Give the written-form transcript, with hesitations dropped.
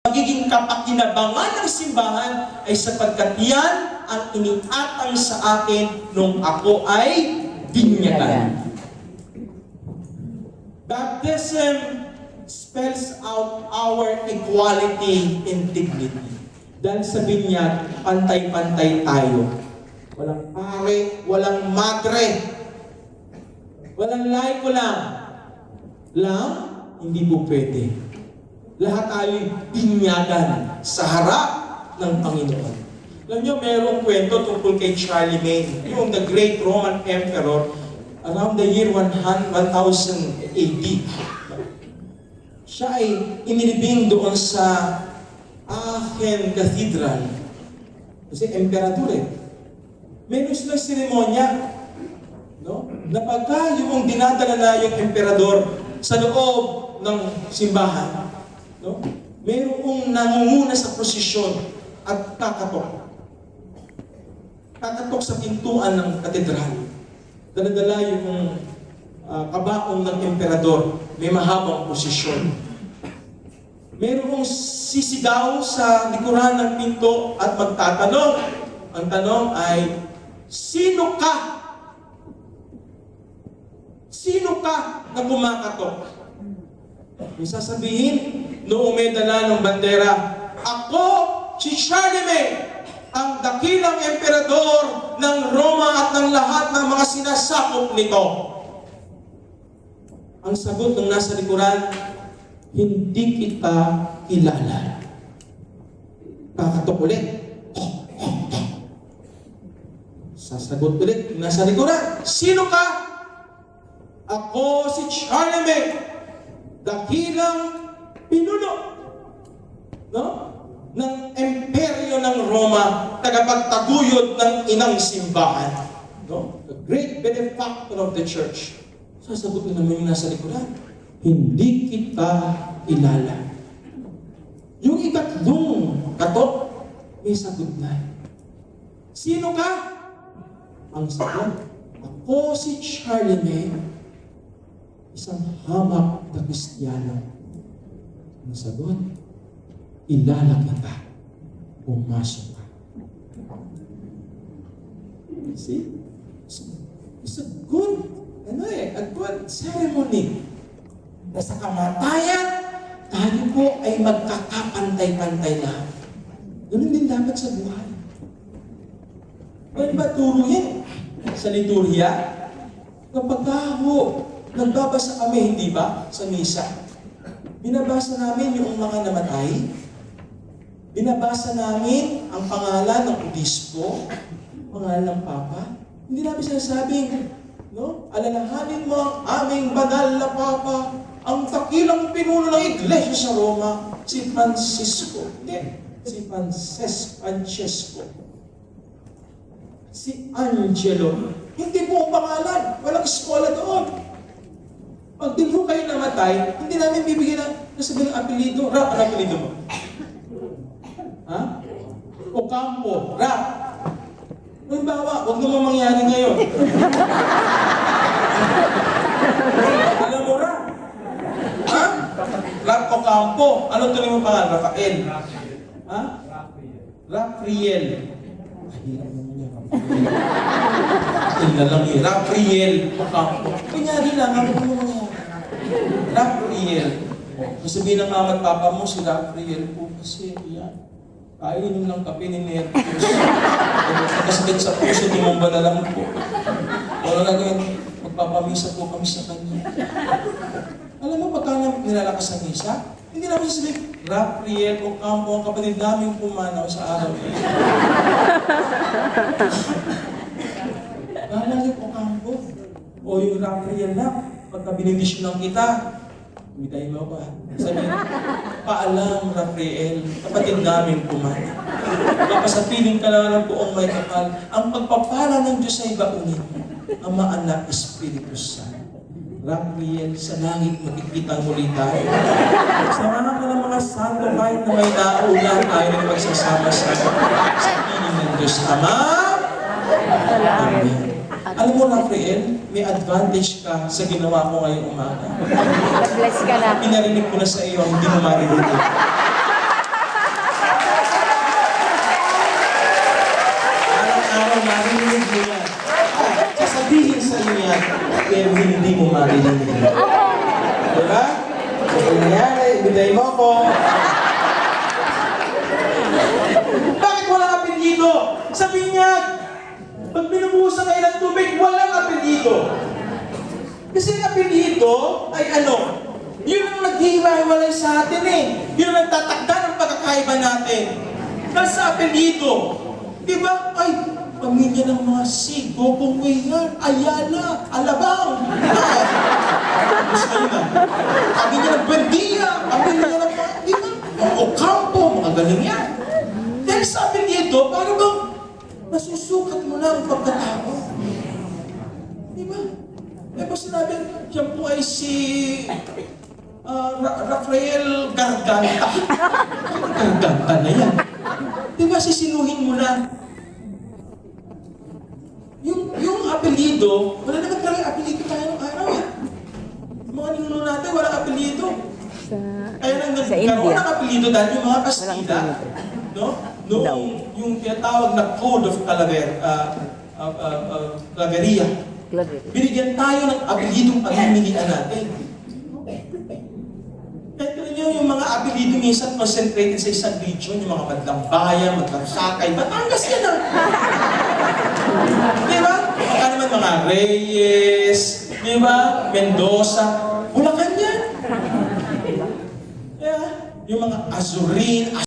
magiging kapakinabangan ng simbahan ay sapagkat yan ang iniatang sa akin nung ako ay binyagan. Baptism spells out our equality in dignity. Dahil sa binyag, pantay-pantay tayo. Walang pare, walang madre, walang laiko lang. Hindi po pwede. Lahat tayo binyagan sa harap ng Panginoon. Alam niyo, mayroong kwento tungkol kay Charlemagne, yung the great Roman Emperor, around the year 1000 AD. Siya ay inilibing doon sa Aachen Cathedral. Kasi emperador eh. Meron silang seremonya. No? Na pagka yung dinadala na yung emperador sa loob ng simbahan, no? Mayroong nangunguna sa prosesyon at kakatok. Kakatok sa pintuan ng katedral. Daladala yung kabaong ng emperador. May mahabang prosesyon. Mayroong sisigaw sa likuran ng pinto at magtatanong. Ang tanong ay, sino ka? Sino ka na kumakatok? May sasabihin, noong may dala ng bandera, ako si Charlemagne, ang dakilang emperador ng Roma at ng lahat ng mga sinasakop nito. Ang sagot ng nasa likuran, hindi kita kilala. Kakatok ulit. Sasagot ulit ng nasa likuran, sino ka? Ako si Charlemagne, dakilang pinuno, no? Ng imperyo ng Roma, tagapagtaguyod ng inang simbahan, no? The great benefactor of the church. Sasagot na naman yung nasa likuran, hindi kita kilala. Yung ikatlong katok, may sagot na. Sino ka? Ang sagot, ako si Charlemagne, isang hamak na Kristiyano. Ang sagot, ilala kita. Pumasok ka. See? It's a good, a good ceremony. Na sa kamatayan, tayo po ay magkakapantay-pantay na. Ganun din dapat sa buhay. Pwede ba turuin sa liturhiya? Kapag nagbabasa kami, hindi ba, sa misa, binabasa namin yung mga namatay, binabasa namin ang pangalan ng obispo, pangalan ng papa, hindi namin sinasabing, no? Alalahanin mo ang aming banal na papa, ang dakilang pinuno ng iglesia sa Roma, si Francisco. Hindi, si Francesco. Si Angelo. Hindi po ang pangalan. Walang eskola doon. Pag di po kayo namatay, hindi namin bibigyan ng sabihin ng apelido. Rap, ano apelido mo? Ha? Ocampo. Rap. Halimbawa, huwag naman mangyari ngayon. Alam mo, Rap? Ha? Rap Ocampo. Ano tuloy mo pangalan? Rafael. Ha? Rafael. Hirap naman niya. Tingnan lang yun. Rafael Ocampo. Kunyari lang, ano mo mangyari? Rafael. Sabihin ng mama at papa mo, si Rafael po kasi yan. Kainin ng kape ni Nervous. Nakasakit sa puso, tumumba na lang po. Wala na gawin, magpapamisa po kami sa kanya. Alam mo, pagka nilalakas ang misa, hindi namin sasabihin, Rafael Ocampo, ang kapatid namin pumanaw sa araw. Rafael Ocampo. O yung Rafael na, pagka binibisyon lang kita, umitay mo ba? Sabi, paalam, Rafael, kapatid namin pumanaw. Kapasapiling ka lang ng buong may kapal. Ang pagpapala ng Diyos ay baunin, Ama, Anak, Espiritu Santo. Rafael, sa langit makikita muli tayo. Samahan ka ng mga santo kahit na may nauna tayo na magsasama sa piling ng Diyos Ama. Amen. Alam mo, Rafael, may advantage ka sa ginawa ko ngayong umaga. Bless ka na. Pinarinig ko na sa iyo, hindi mo maririnig. Marilyn. Diba? So, kung nangyari, ibigay mo ako. Bakit walang apelyido? Sa binyag! Pag binubuhusan kayo ng tubig, walang apelyido. Kasi ang apelyido ay ano? Yun ang naghihiwa-hiwalay sa atin eh. Yun ang nagtatakda ng pagkakaiba natin. Dahil sa apelyido, di ba? Ay, pamilya ng mga Sigo, Bunguian, Ayala, Alabang. Gusto nyo na? Pamilya ng Buendia, pamilya ng mga, di ba? Mga Ocampo, mga galing yan. Dahil sa apelyido, para bang nasusukat mo na ang pagkatao. Di ba? Eh ba sinabi, siya po ay si Rafael Garganta. Garganta na yan. Di ba sisinuhin mo na? Yung apelyido, wala naman talaga apelyido tayo ng araw eh. Mga ninuno natin, walang apelyido. Kaya nang nagkaroon ng apelyido dahil yung mga Kastila, no? Noong yung tinatawag na Code of Claveria, binigyan tayo ng apelyidong pamimilian natin. Kaya ito niyo yung mga apelyido minsan concentrated sa isang region, yung mga Madlang Bayan, Madlang Sakay, Batangas yan ah! Di ba? Baka naman mga Reyes, di ba? Mendoza, Bulacan yan. Yeah. Yung mga Azurin,